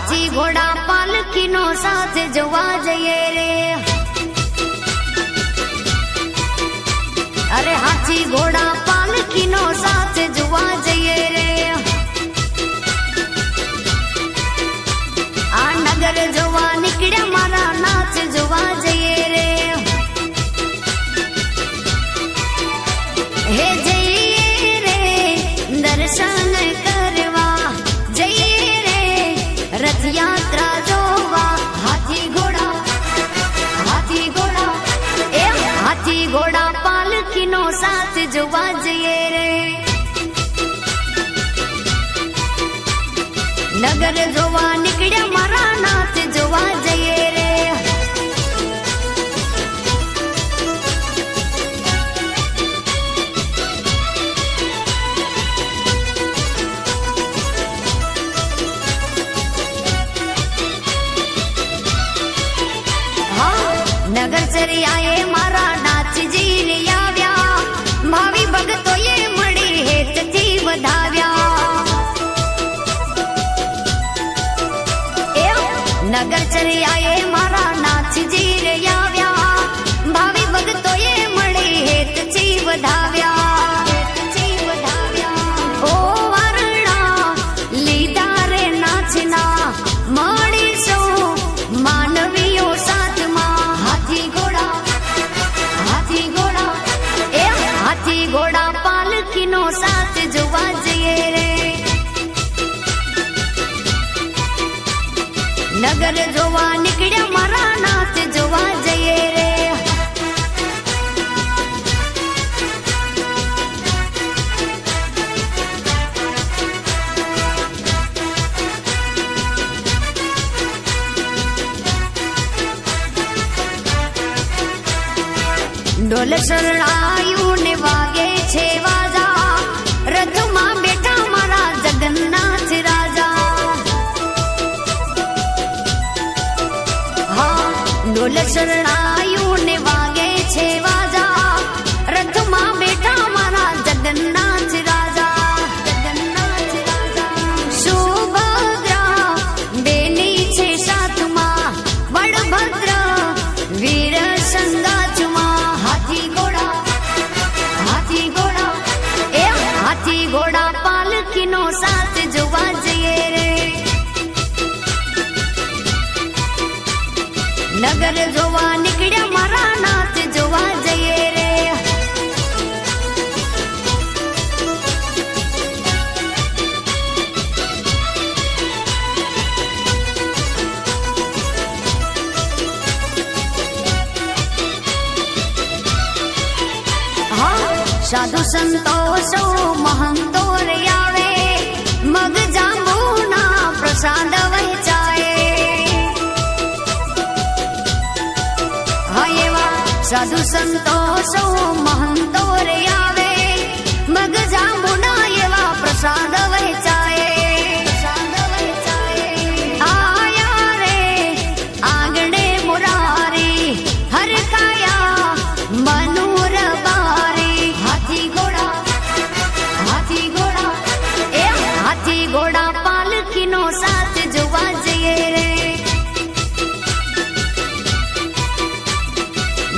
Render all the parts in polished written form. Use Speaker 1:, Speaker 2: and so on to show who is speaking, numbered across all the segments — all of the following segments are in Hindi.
Speaker 1: हाथी घोड़ा पालकी नो साथ जोवा जइए रे। अरे हाथी घोड़ा पालकी नो साथ जोवा जइए रे। आ नगर जोवा निकड़े मारा नाच जोवा जइए रे। हे जइए रे दर्शन करवा जइए रे रथ यात्रा जोवा। हाथी घोड़ा ए हाथी घोड़ा पालकी नो साथ जोवा जइए रे। नगर जोवा निकड़े मारा नाच जोवा जइए रे। नगर चरी आए मारा नाच जी आव्या। भावी भगतो ये मड़ी हेत थी वधाव्या। नगर चरी आए मारा नाच जी आव्या। भावी भगतो ये मड़ी हेत थी वधाव्या। ओ वरणा लीधा रे नाचना मड़ी सो मानवीयो साथ मां। हाथी घोड़ा पालकी नो साथ जोवा जइए रे। नगर जोवा निकड़े मारा नाच जोवा जइए रे। ढोल शरणायु ने वागे छे वाजा। रथ मां बेटा मारा जगन्नाथ राजा। हाँ ढोल शरणायु ने वागे छे वाजा। रथ मां बेटा मारा जगन्नाथ राजा। सुभद्रा बेनी छे साथ मां बड़भद्र वीर संगाच मां। हाथी घोड़ा पालकी नो साथ जोवा जइए रे। नगर जोवा निकड़े मारा नाच जोवा जइए रे। साधु संतो सौ महंतो रे आवे। मग जांबूना प्रसाद वहेचाए। हाँ एवा साधु संतो सौ महंतो रे आवे। मग जांबूना एवा प्रसाद वहेचाए। आया रे आंगणे मुरारी हर काया मनूर बारी। हाथी घोड़ा पालकी नो साथ जोवा जइए रे।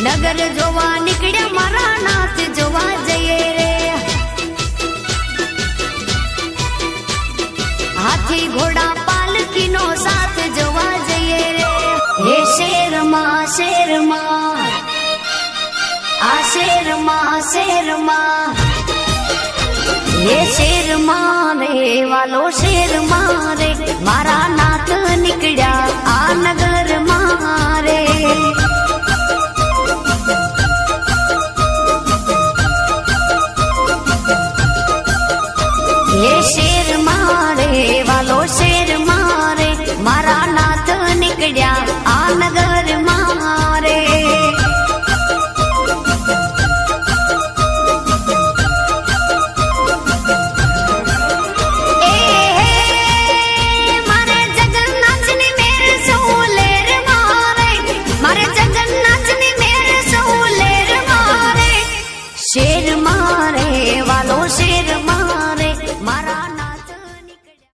Speaker 1: नगर जोवा निकड़े मारा नाच जोवा जइए रे। हाथी घोड़ा पालकी नो साथ जोवा जइए रे। हे शेर मां आ शेर मां ये शेर मारे वालो शेर मारे। मारा नाथ निकड़ा आ नगर मारे। ये शेर